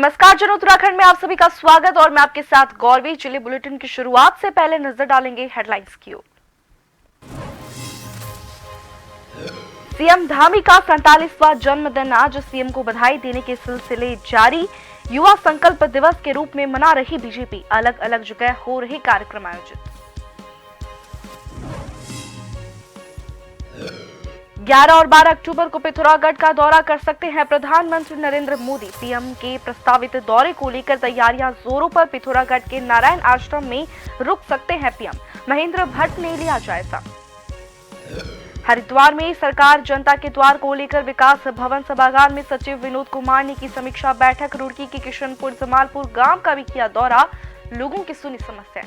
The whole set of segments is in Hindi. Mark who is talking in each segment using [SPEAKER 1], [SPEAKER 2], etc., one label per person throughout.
[SPEAKER 1] नमस्कार जन उत्तराखंड में आप सभी का स्वागत और मैं आपके साथ गौरवी। जिले बुलेटिन की शुरुआत से पहले नजर डालेंगे हेडलाइंस की ओर। सीएम धामी का 47वां जन्मदिन आज, सीएम को बधाई देने के सिलसिले जारी। युवा संकल्प दिवस के रूप में मना रही बीजेपी, अलग अलग जगह हो रहे कार्यक्रम आयोजित। 11 और 12 अक्टूबर को पिथौरागढ़ का दौरा कर सकते हैं प्रधानमंत्री नरेंद्र मोदी। पीएम के प्रस्तावित दौरे को लेकर तैयारियां जोरों पर। पिथौरागढ़ के नारायण आश्रम में रुक सकते हैं पीएम, महेंद्र भट्ट ने लिया जायजा। हरिद्वार में सरकार जनता के द्वार को लेकर विकास भवन सभागार में सचिव विनोद कुमार ने की समीक्षा बैठक। रुड़की के किशनपुर जमालपुर गांव का भी किया दौरा, लोगों की सुनी समस्या।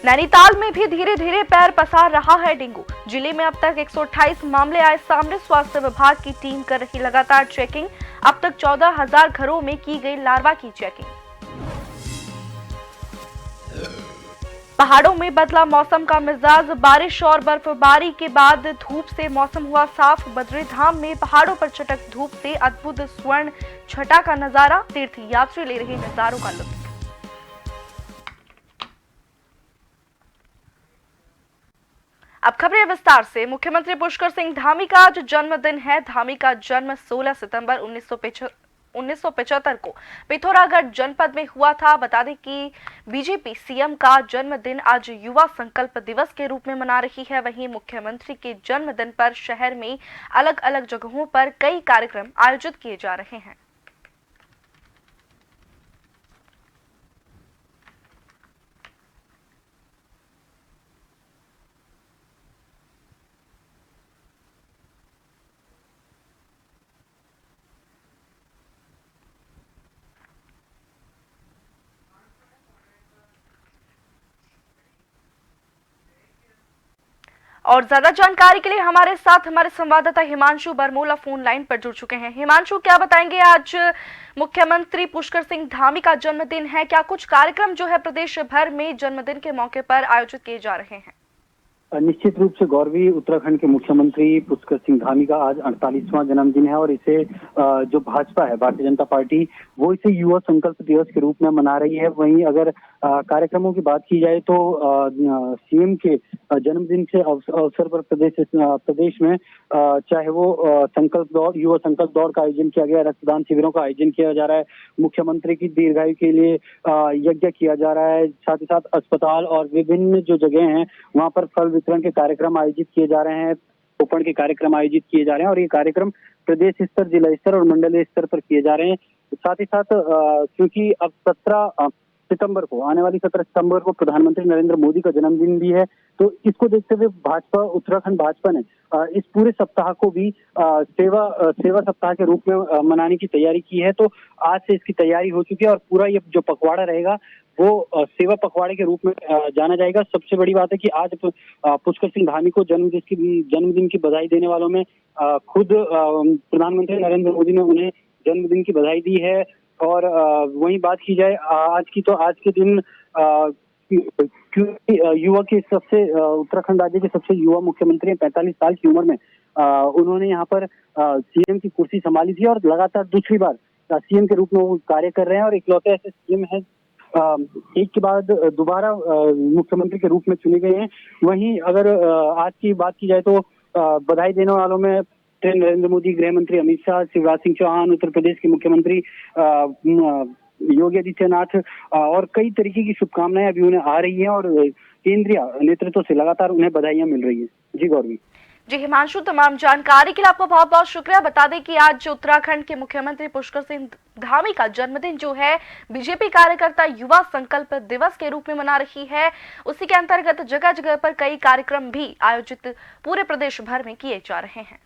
[SPEAKER 1] नैनीताल में भी धीरे धीरे पैर पसार रहा है डेंगू। जिले में अब तक 128 मामले आए सामने। स्वास्थ्य विभाग की टीम कर रही लगातार चेकिंग। अब तक 14,000 घरों में की गई लार्वा की चेकिंग। पहाड़ों में बदला मौसम का मिजाज। बारिश और बर्फबारी के बाद धूप से मौसम हुआ साफ। बद्री धाम में पहाड़ों पर चटक धूप से अद्भुत स्वर्ण छटा का नजारा। तीर्थ यात्री ले रहे नजारों का लुत्फ। अब खबरें विस्तार से। मुख्यमंत्री पुष्कर सिंह धामी का आज जन्मदिन है। धामी का जन्म 16 सितंबर 1975 को पिथौरागढ़ जनपद में हुआ था। बता दें कि बीजेपी सीएम का जन्मदिन आज युवा संकल्प दिवस के रूप में मना रही है। वहीं मुख्यमंत्री के जन्मदिन पर शहर में अलग अलग जगहों पर कई कार्यक्रम आयोजित किए जा रहे हैं। और ज्यादा जानकारी के लिए हमारे साथ हमारे संवाददाता हिमांशु बरमोला फोन लाइन पर जुड़ चुके हैं। हिमांशु, क्या बताएंगे, आज मुख्यमंत्री पुष्कर सिंह धामी का जन्मदिन है, क्या कुछ कार्यक्रम जो है प्रदेश भर में जन्मदिन के मौके पर आयोजित किए जा रहे हैं?
[SPEAKER 2] निश्चित रूप से गौरवी, उत्तराखंड के मुख्यमंत्री पुष्कर सिंह धामी का आज 48वां जन्मदिन है और इसे जो भाजपा है, भारतीय जनता पार्टी, वो इसे युवा संकल्प दिवस के रूप में मना रही है। वहीं अगर कार्यक्रमों की बात की जाए तो सीएम के जन्मदिन के अवसर पर प्रदेश में चाहे वो संकल्प दौड़, युवा संकल्प दौड़ का आयोजन किया गया, रक्तदान शिविरों का आयोजन किया जा रहा है, मुख्यमंत्री की दीर्घायु के लिए यज्ञ किया जा रहा है, साथ ही साथ अस्पताल और विभिन्न जो जगह हैं वहां पर फल वितरण के कार्यक्रम आयोजित किए जा रहे हैं, रोपण के कार्यक्रम आयोजित किए जा रहे हैं और ये कार्यक्रम प्रदेश स्तर, जिला स्तर और मंडलीय स्तर पर किए जा रहे हैं। साथ ही साथ क्योंकि अब 17 सितंबर को, आने वाली 17 सितंबर को प्रधानमंत्री नरेंद्र मोदी का जन्मदिन भी है, तो इसको देखते हुए भाजपा, उत्तराखंड भाजपा ने इस पूरे सप्ताह को भी सेवा सप्ताह के रूप में मनाने की तैयारी की है। तो आज से इसकी तैयारी हो चुकी है और पूरा ये जो पखवाड़ा रहेगा वो सेवा पखवाड़े के रूप में जाना जाएगा। सबसे बड़ी बात है कि आज पुष्कर सिंह धामी को जन्मदिन की बधाई देने वालों में खुद प्रधानमंत्री नरेंद्र मोदी ने उन्हें जन्मदिन की बधाई दी है। और वहीं बात की जाए आज की, तो आज के दिन युवा के सबसे उत्तराखंड राज्य के सबसे युवा मुख्यमंत्री 45 साल की उम्र में उन्होंने यहाँ पर सीएम की कुर्सी संभाली थी और लगातार दूसरी बार सीएम के रूप में वो कार्य कर रहे हैं और इकलौते ऐसे सीएम है एक के बाद दोबारा मुख्यमंत्री के रूप में चुने गए हैं। वहीं अगर आज की बात की जाए तो बधाई देने वालों में नरेंद्र मोदी, गृह मंत्री अमित शाह, शिवराज सिंह चौहान, उत्तर प्रदेश के मुख्यमंत्री योगी आदित्यनाथ और कई तरीके की शुभकामनाएं अभी उन्हें आ रही हैं और केंद्रीय नेतृत्व से लगातार उन्हें बधाइयां मिल रही हैं। जी गौरवी।
[SPEAKER 1] जी हिमांशु, तमाम जानकारी के लिए आपका बहुत बहुत शुक्रिया। बता दें कि आज उत्तराखंड के मुख्यमंत्री पुष्कर सिंह धामी का जन्मदिन जो है बीजेपी कार्यकर्ता युवा संकल्प दिवस के रूप में मना रही है। उसी के अंतर्गत जगह जगह पर कई कार्यक्रम भी आयोजित पूरे प्रदेश भर में किए जा रहे हैं।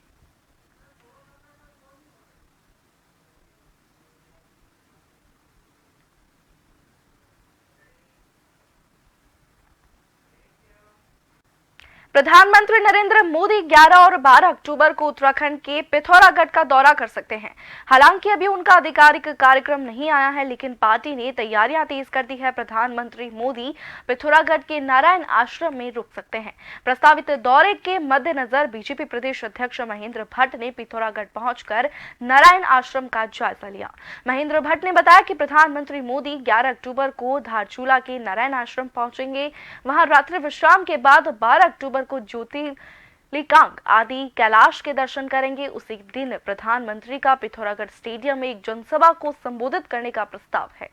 [SPEAKER 1] प्रधानमंत्री नरेंद्र मोदी 11 और 12 अक्टूबर को उत्तराखंड के पिथौरागढ़ का दौरा कर सकते हैं। हालांकि अभी उनका आधिकारिक कार्यक्रम नहीं आया है, लेकिन पार्टी ने तैयारियां तेज कर दी है। प्रधानमंत्री मोदी पिथौरागढ़ के नारायण आश्रम में रुक सकते हैं। प्रस्तावित दौरे के मद्देनजर बीजेपी प्रदेश अध्यक्ष महेंद्र भट्ट ने पिथौरागढ़ पहुंचकर नारायण आश्रम का जायजा लिया। महेंद्र भट्ट ने बताया कि प्रधानमंत्री मोदी 11 अक्टूबर को धारचूला के नारायण आश्रम पहुंचेंगे। वहां रात्रि विश्राम के बाद 12 अक्टूबर को ज्योतिर्लिंगांग आदि कैलाश के दर्शन करेंगे। उसी दिन प्रधानमंत्री का पिथौरागढ़ स्टेडियम में एक जनसभा को संबोधित करने का प्रस्ताव है।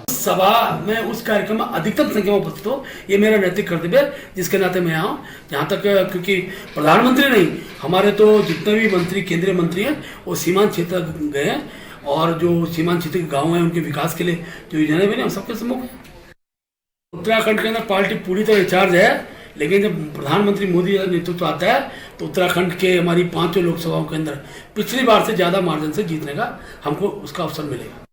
[SPEAKER 3] सभा में उस कार्यक्रम में अधिकतम संख्या में उपस्थित हो, ये मेरा नैतिक कर्तव्य है, जिसके नाते मैं यहाँ हूँ। जहाँ तक क्योंकि प्रधानमंत्री नहीं, हमारे तो जितने भी मंत्री, केंद्रीय मंत्री हैं, वो सीमांत क्षेत्र गए हैं और जो सीमांत क्षेत्र के गाँव हैं उनके विकास के लिए जो योजनाएं बनी हम सबके सम्मुख हैं। उत्तराखंड के अंदर पार्टी पूरी तरह इंचार्ज है, लेकिन जब प्रधानमंत्री मोदी का नेतृत्व आता है तो उत्तराखंड के हमारी 5 लोकसभाओं के अंदर पिछली बार से ज़्यादा मार्जिन से जीतने का हमको उसका अवसर मिलेगा।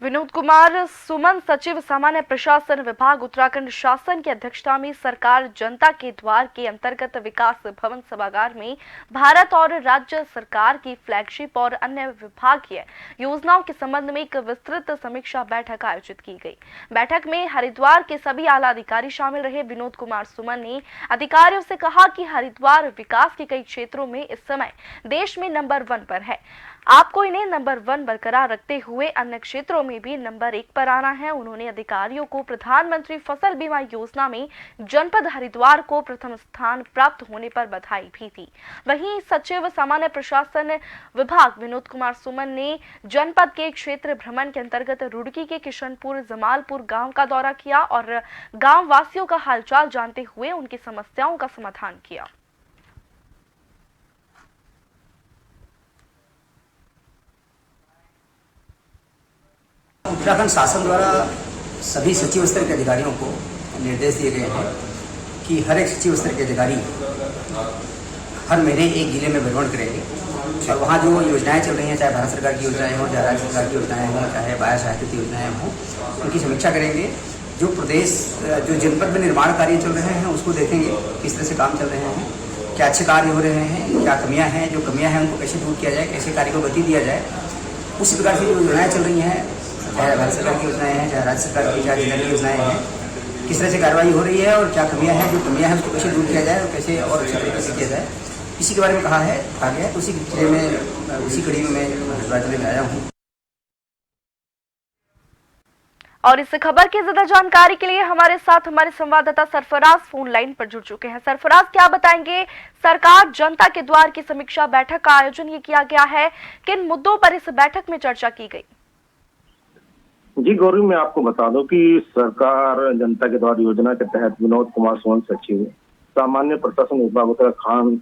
[SPEAKER 1] विनोद कुमार सुमन, सचिव सामान्य प्रशासन विभाग, उत्तराखंड शासन की अध्यक्षता में सरकार जनता के द्वार के अंतर्गत विकास भवन सभागार में भारत और राज्य सरकार की फ्लैगशिप और अन्य विभागीय योजनाओं के संबंध में एक विस्तृत समीक्षा बैठक आयोजित की गई। बैठक में हरिद्वार के सभी आला अधिकारी शामिल रहे। विनोद कुमार सुमन ने अधिकारियों से कहा कि हरिद्वार विकास के कई क्षेत्रों में इस समय देश में नंबर 1 पर है। आपको इन्हें नंबर 1 बरकरार रखते हुए अन्य क्षेत्रों में भी नंबर 1 पर आना है। उन्होंने अधिकारियों को प्रधानमंत्री फसल बीमा योजना में जनपद हरिद्वार को प्रथम स्थान प्राप्त होने पर बधाई भी दी। वहीं सचिव सामान्य प्रशासन विभाग विनोद कुमार सुमन ने जनपद के क्षेत्र भ्रमण के अंतर्गत रुड़की के किशनपुर जमालपुर गांव का दौरा किया और गांव वासियों का हालचाल जानते हुए उनकी समस्याओं का समाधान किया।
[SPEAKER 4] उत्तराखंड शासन द्वारा सभी सचिव स्तर के अधिकारियों को निर्देश दिए गए हैं कि हर एक सचिव स्तर के अधिकारी हर महीने एक जिले में भ्रमण करेंगे और वहाँ जो योजनाएं चल रही हैं, चाहे भारत सरकार की योजनाएं हों, चाहे राज्य सरकार की योजनाएं हों, चाहे बाह्य सहायता योजनाएं हों, उनकी समीक्षा करेंगे। जो जनपद में निर्माण कार्य चल रहे हैं उसको देखेंगे, किस तरह से काम चल रहे हैं, क्या अच्छे कार्य हो रहे हैं, क्या कमियाँ हैं, जो कमियाँ हैं उनको कैसे दूर किया जाए, कैसे कार्य को गति दिया जाए। उसी प्रकार से जो योजनाएं चल रही हैं, चाहे भारत सरकार की योजनाएं हैं, चाहे राज्य सरकार की, चाहे जिला की योजनाएं हैं, किस तरह से कार्रवाई हो रही है और क्या कमियां हैं, जो कमियां हैं उसको कैसे दूर किया जाए और कैसे और अच्छे तरीके से किया जाए, इसी के बारे में कहा गया है। उसी जिले में, उसी कड़ी में मैं हरिद्वार जिले में आया हूँ।
[SPEAKER 1] और इस खबर की ज्यादा जानकारी के लिए हमारे साथ हमारे संवाददाता सरफराज फोन लाइन पर जुड़ चुके हैं। सरफराज, क्या बताएंगे, सरकार जनता के द्वार की समीक्षा बैठक का आयोजन ये किया गया है, किन मुद्दों पर इस बैठक में चर्चा की गई?
[SPEAKER 5] जी गौरी, मैं आपको बता दूं कि सरकार जनता के द्वार योजना के तहत विनोद कुमार सुमन, सचिव सामान्य प्रशासन विभाग उत्तराखंड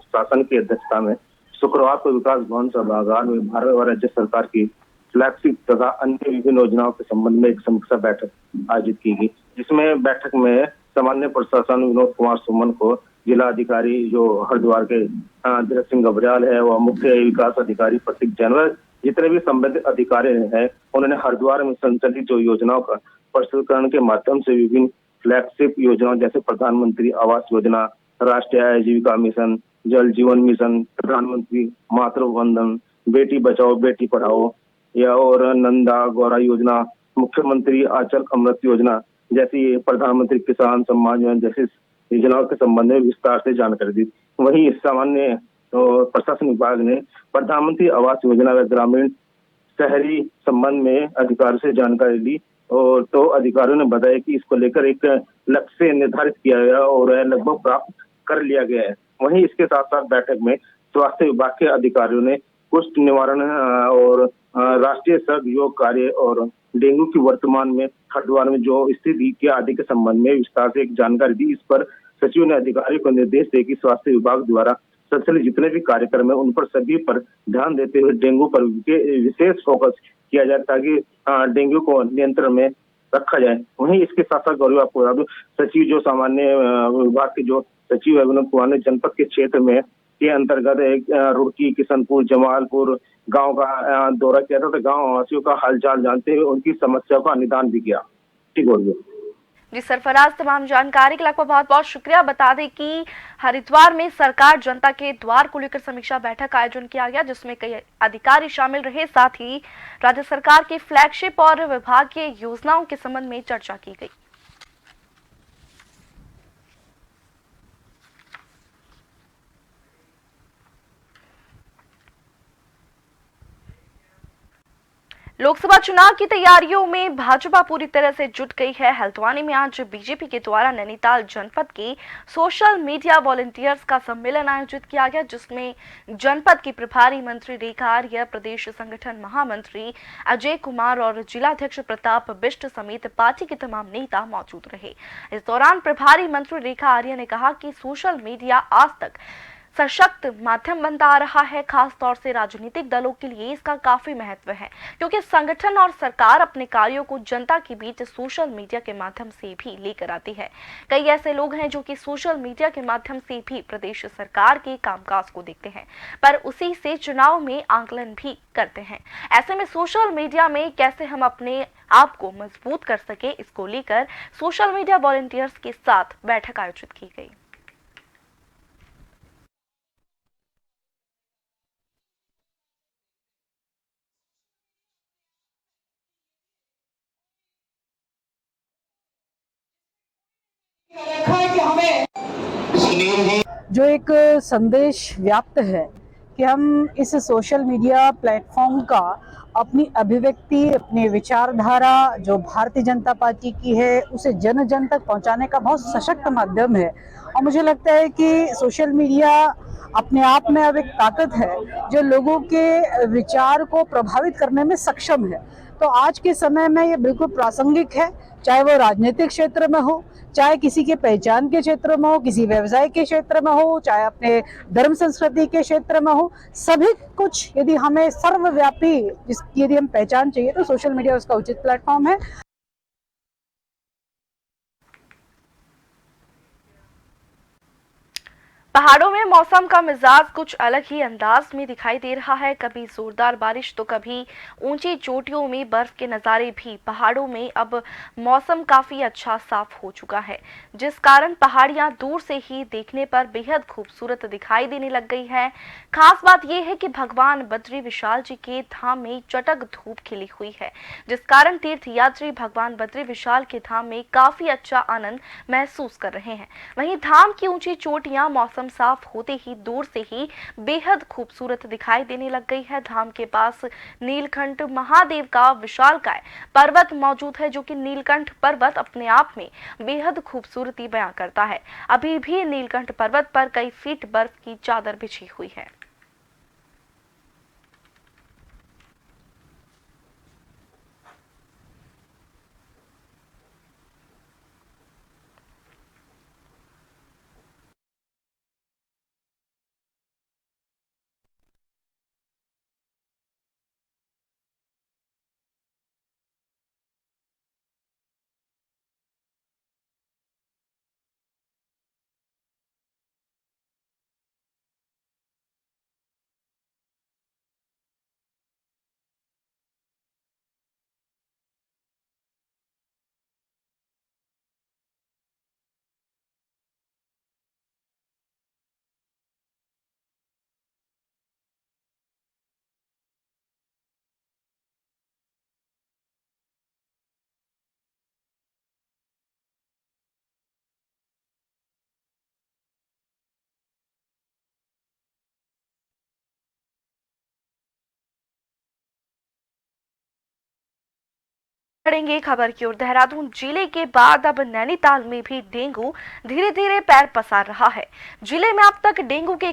[SPEAKER 5] शासन की अध्यक्षता में शुक्रवार को विकास भवन सभागार में भारत और राज्य सरकार की फ्लैगशिप तथा अन्य विभिन्न योजनाओं के संबंध में एक समीक्षा बैठक आयोजित की गई, जिसमें बैठक में सामान्य प्रशासन विनोद कुमार सुमन को जिला अधिकारी जो हरिद्वार के धीरज सिंह घबरियाल है व मुख्य विकास अधिकारी प्रतीक जैन, जितने भी संबंधित अधिकारी हैं, उन्होंने हरिद्वार में संचालित जो योजनाओं का प्रस्तुतिकरण के माध्यम से विभिन्न फ्लैगशिप योजनाओं जैसे प्रधानमंत्री आवास योजना, राष्ट्रीय आजीविका मिशन, जल जीवन मिशन, प्रधानमंत्री मातृ वंदन, बेटी बचाओ बेटी पढ़ाओ या और नंदा गौरा योजना, मुख्यमंत्री आंचल अमृत योजना जैसी प्रधानमंत्री किसान सम्मान योजना जैसी योजनाओं के संबंध में विस्तार से जानकारी दी। वहीं सामान्य प्रशासन विभाग ने प्रधानमंत्री आवास योजना व ग्रामीण शहरी संबंध में अधिकारियों से जानकारी ली और तो अधिकारियों ने बताया कि इसको लेकर एक लक्ष्य निर्धारित किया गया और लगभग प्राप्त कर लिया गया है। वहीं इसके साथ साथ बैठक में स्वास्थ्य विभाग के अधिकारियों ने कुष्ठ निवारण और राष्ट्रीय सहयोग कार्य और डेंगू की वर्तमान में हरिद्वार में जो स्थिति के आदि के संबंध में विस्तार से एक जानकारी दी। इस पर सचिव ने अधिकारियों को निर्देश दिए कि स्वास्थ्य विभाग द्वारा संचालित जितने भी कार्यक्रम है उन पर सभी पर ध्यान देते हुए डेंगू पर विशेष फोकस किया जाए ताकि डेंगू को नियंत्रण में रखा जाए। वहीं इसके साथ साथ गौरव आपको बता दूं, सचिव जो सामान्य विभाग के जो सचिव है विनोद कुमार ने जनपद के क्षेत्र में के अंतर्गत एक रुड़की, किशनपुर, जमालपुर गांव का दौरा किया था, तो गांव वासियों का हालचाल जानते हुए उनकी समस्या का निदान भी किया। ठीक हो गया
[SPEAKER 1] जी सरफराज, तमाम जानकारी के लिए आपका बहुत बहुत शुक्रिया। बता दें कि हरिद्वार में सरकार जनता के द्वार को लेकर समीक्षा बैठक का आयोजन किया गया, जिसमें कई अधिकारी शामिल रहे। साथ ही राज्य सरकार की फ्लैगशिप और विभागीय योजनाओं के संबंध में चर्चा की गई। लोकसभा चुनाव की तैयारियों में भाजपा पूरी तरह से जुट गई है। हल्द्वानी में आज बीजेपी के द्वारा नैनीताल जनपद के सोशल मीडिया वॉलंटियर्स का सम्मेलन आयोजित किया गया, जिसमें जनपद की प्रभारी मंत्री रेखा आर्य, प्रदेश संगठन महामंत्री अजय कुमार और जिलाध्यक्ष प्रताप बिष्ट समेत पार्टी के तमाम नेता मौजूद रहे। इस दौरान प्रभारी मंत्री रेखा आर्य ने कहा कि सोशल मीडिया आज तक सशक्त माध्यम बनता आ रहा है। खास तौर से राजनीतिक दलों के लिए इसका काफी महत्व है, क्योंकि संगठन और सरकार अपने कार्यों को जनता के बीच सोशल मीडिया के माध्यम से भी लेकर आती है। कई ऐसे लोग हैं जो कि सोशल मीडिया के माध्यम से भी प्रदेश सरकार के कामकाज को देखते हैं, पर उसी से चुनाव में आंकलन भी करते हैं। ऐसे में सोशल मीडिया में कैसे हम अपने आप को मजबूत कर सके, इसको लेकर सोशल मीडिया वॉलंटियर्स के साथ बैठक आयोजित की गई।
[SPEAKER 6] जो एक संदेश व्याप्त है कि हम इस सोशल मीडिया प्लेटफॉर्म का अपनी अभिव्यक्ति, अपनी विचारधारा जो भारतीय जनता पार्टी की है उसे जन जन तक पहुंचाने का बहुत सशक्त माध्यम है। और मुझे लगता है कि सोशल मीडिया अपने आप में अब एक ताकत है जो लोगों के विचार को प्रभावित करने में सक्षम है। तो आज के समय में ये बिल्कुल प्रासंगिक है, चाहे वो राजनीतिक क्षेत्र में हो, चाहे किसी के पहचान के क्षेत्र में हो, किसी व्यवसाय के क्षेत्र में हो, चाहे अपने धर्म संस्कृति के क्षेत्र में हो, सभी कुछ यदि हमें सर्वव्यापी जिसकी यदि हम पहचान चाहिए तो सोशल मीडिया उसका उचित प्लेटफॉर्म है।
[SPEAKER 1] पहाड़ों में मौसम का मिजाज कुछ अलग ही अंदाज में दिखाई दे रहा है। कभी जोरदार बारिश तो कभी ऊंची चोटियों में बर्फ के नज़ारे भी। पहाड़ों में अब मौसम काफ़ी अच्छा साफ हो चुका है, जिस कारण पहाड़ियां दूर से ही देखने पर बेहद खूबसूरत दिखाई देने लग गई है। खास बात यह है कि भगवान बद्री विशाल जी के धाम में चटक धूप खिली हुई है, जिस कारण तीर्थयात्री भगवान बद्री विशाल के धाम में काफ़ी अच्छा आनंद महसूस कर रहे हैं। वहीं धाम की ऊंची चोटियां मौसम साफ होते ही दूर से ही बेहद खूबसूरत दिखाई देने लग गई है। धाम के पास नीलकंठ महादेव का विशालकाय पर्वत मौजूद है, जो कि नीलकंठ पर्वत अपने आप में बेहद खूबसूरती बयां करता है। अभी भी नीलकंठ पर्वत पर कई फीट बर्फ की चादर बिछी हुई है। बढ़ेंगे खबर की ओर। देहरादून जिले के बाद अब नैनीताल में भी डेंगू धीरे धीरे पैर पसार रहा है। जिले में अब तक डेंगू के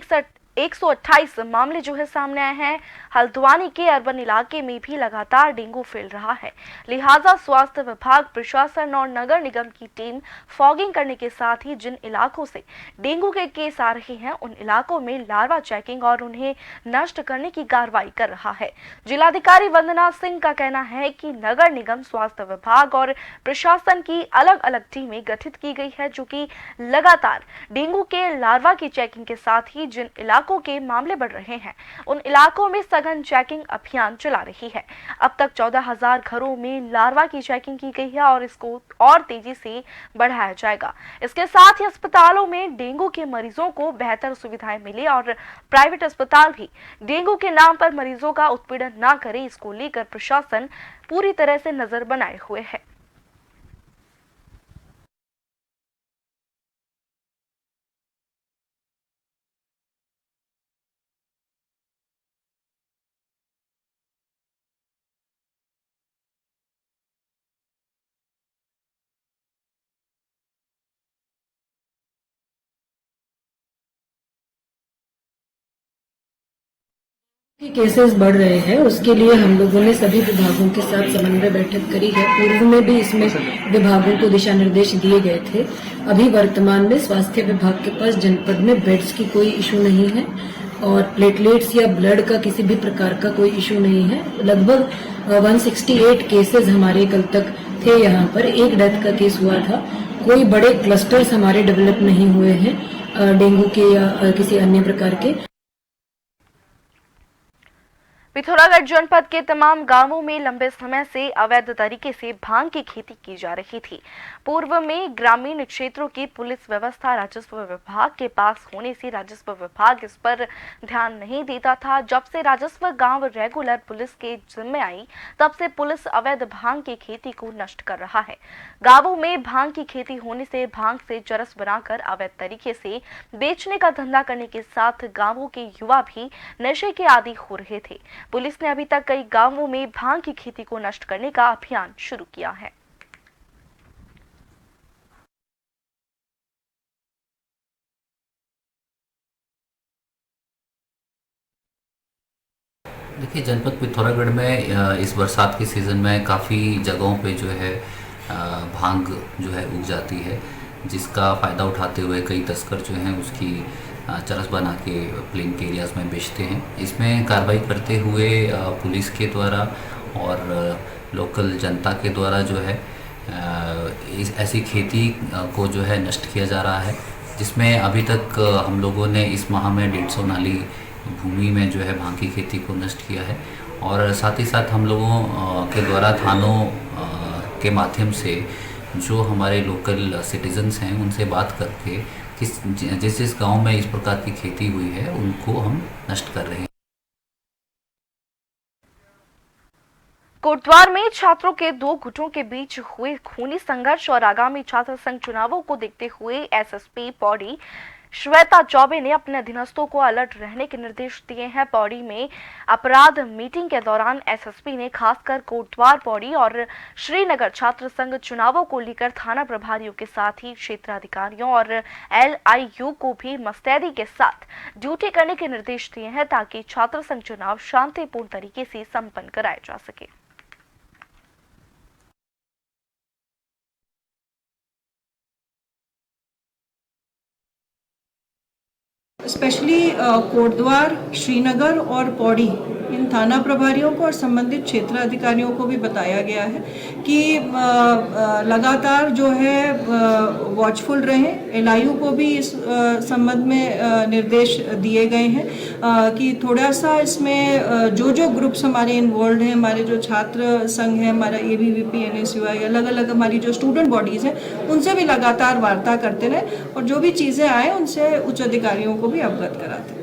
[SPEAKER 1] 128 मामले जो है सामने आए हैं। हल्द्वानी के अर्बन इलाके में भी लगातार डेंगू फैल रहा है, लिहाजा स्वास्थ्य विभाग, प्रशासन और नगर निगम की टीम फॉगिंग करने के साथ ही जिन इलाकों से डेंगू के केस आ रहे हैं उन इलाकों में लार्वा चेकिंग और उन्हें नष्ट करने की कार्रवाई कर रहा है। जिलाधिकारी वंदना सिंह का कहना है कि नगर निगम, स्वास्थ्य विभाग और प्रशासन की अलग अलग टीमें गठित की गई है जो कि लगातार डेंगू के लार्वा की चेकिंग के साथ ही जिन इलाकों के मामले बढ़ रहे हैं उन इलाकों में सघन चेकिंग अभियान चला रही है। अब तक 14,000 घरों में लार्वा की चेकिंग की गई है और इसको और तेजी से बढ़ाया जाएगा। इसके साथ ही अस्पतालों में डेंगू के मरीजों को बेहतर सुविधाएं मिले और प्राइवेट अस्पताल भी डेंगू के नाम पर मरीजों का उत्पीड़न ना करे, इसको लेकर प्रशासन पूरी तरह से नजर बनाए हुए है।
[SPEAKER 7] के केसेस बढ़ रहे हैं, उसके लिए हम लोगों ने सभी विभागों के साथ समन्वय बैठक करी है। पूर्व में भी इसमें विभागों को दिशा निर्देश दिए गए थे। अभी वर्तमान में स्वास्थ्य विभाग के पास जनपद में बेड्स की कोई इशू नहीं है और प्लेटलेट्स या ब्लड का किसी भी प्रकार का कोई इशू नहीं है। लगभग 168 केसेस हमारे कल तक थे। यहाँ पर एक डेथ का केस हुआ था। कोई बड़े क्लस्टर्स हमारे डेवलप नहीं हुए हैं डेंगू के या किसी अन्य प्रकार के।
[SPEAKER 1] पिथौरागढ़ जनपद के तमाम गांवों में लंबे समय से अवैध तरीके से भांग की खेती की जा रही थी। पूर्व में ग्रामीण क्षेत्रों की पुलिस व्यवस्था राजस्व विभाग के पास होने से राजस्व विभाग इस पर ध्यान नहीं देता था। जब से राजस्व गांव रेगुलर पुलिस के जिम्मे आई तब से पुलिस अवैध भांग की खेती को नष्ट कर रहा है। गांवों में भांग की खेती होने से भांग से चरस बनाकर अवैध तरीके से बेचने का धंधा करने के साथ गांवों के युवा भी नशे के आदी हो रहे थे। पुलिस ने अभी तक कई गांवों में भांग की खेती को नष्ट करने का अभियान शुरू किया है।
[SPEAKER 8] देखिए, जनपद पिथौरागढ़ में इस बरसात के सीज़न में काफ़ी जगहों पे जो है भांग जो है उग जाती है, जिसका फ़ायदा उठाते हुए कई तस्कर जो हैं उसकी चरस बना के प्लेन के एरियाज़ में बेचते हैं। इसमें कार्रवाई करते हुए पुलिस के द्वारा और लोकल जनता के द्वारा जो है इस ऐसी खेती को जो है नष्ट किया जा रहा है, जिसमें अभी तक हम लोगों ने इस माह में 150 नाली भूमि में जो है भांग की खेती को नष्ट किया है। और साथ ही साथ हम लोगों के द्वारा थानों के माध्यम से जो हमारे लोकल सिटीजन्स हैं उनसे बात करके जिस जिस गांव में इस प्रकार की खेती हुई है उनको हम नष्ट कर रहे हैं।
[SPEAKER 1] कोटद्वार में छात्रों के दो गुटों के बीच हुए खूनी संघर्ष और आगामी छात्र संघ चुनावों को देखते हुए एसएसपी पौड़ी श्वेता चौबे ने अपने अधीनस्थों को अलर्ट रहने के निर्देश दिए हैं। पौड़ी में अपराध मीटिंग के दौरान एसएसपी ने खासकर कोटद्वार, पौड़ी और श्रीनगर छात्र संघ चुनावों को लेकर थाना प्रभारियों के साथ ही क्षेत्राधिकारियों और एलआईयू को भी मुस्तैदी के साथ ड्यूटी करने के निर्देश दिए हैं ताकि छात्र संघ चुनाव शांतिपूर्ण तरीके से संपन्न कराए जा सके।
[SPEAKER 9] स्पेशली कोटद्वार, श्रीनगर और पौड़ी इन थाना प्रभारियों को और संबंधित क्षेत्र अधिकारियों को भी बताया गया है कि लगातार जो है वॉचफुल रहें। एलआईयू को भी इस संबंध में निर्देश दिए गए हैं कि थोड़ा सा इसमें जो ग्रुप्स हमारे इन्वॉल्व हैं, हमारे जो छात्र संघ है, हमारा एबीवीपी, एनएसयूआई, अलग अलग हमारी जो स्टूडेंट बॉडीज़ हैं, उनसे भी लगातार वार्ता करते रहे और जो भी चीज़ें आए उनसे उच्च अधिकारियों को भी अवगत कराते हैं।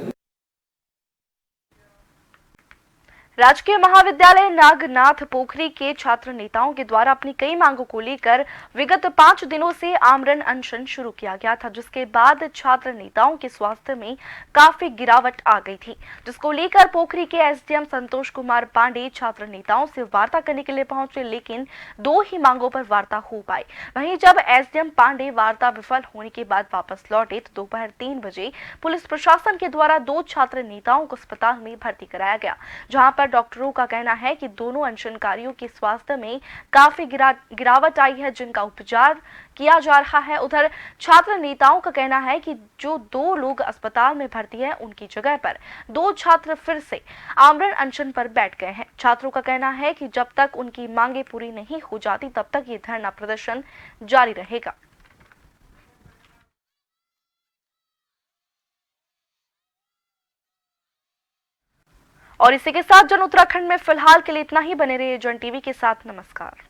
[SPEAKER 1] राजकीय महाविद्यालय नागनाथ पोखरी के छात्र नेताओं के द्वारा अपनी कई मांगों को लेकर विगत 5 दिनों से आमरण अनशन शुरू किया गया था, जिसके बाद छात्र नेताओं के स्वास्थ्य में काफी गिरावट आ गई थी, जिसको लेकर पोखरी के एसडीएम संतोष कुमार पांडे छात्र नेताओं से वार्ता करने के लिए पहुंचे, लेकिन 2 ही मांगों पर वार्ता हो पाई। वहीं जब एसडीएम पांडे वार्ता विफल होने के बाद वापस लौटे तो दोपहर 3 बजे पुलिस प्रशासन के द्वारा 2 छात्र नेताओं को अस्पताल में भर्ती कराया गया, जहां पर डॉक्टरों का कहना है कि दोनों अनशनकारियों के स्वास्थ्य में काफी गिरावट आई है, जिनका उपचार किया जा रहा है। उधर छात्र नेताओं का कहना है कि जो 2 लोग अस्पताल में भर्ती हैं, उनकी जगह पर 2 छात्र फिर से आमरण अनशन पर बैठ गए हैं। छात्रों का कहना है कि जब तक उनकी मांगे पूरी नहीं हो जाती तब तक ये धरना प्रदर्शन जारी रहेगा। और इसी के साथ जन उत्तराखंड में फिलहाल के लिए इतना ही। बने रहिए जन टीवी के साथ। नमस्कार।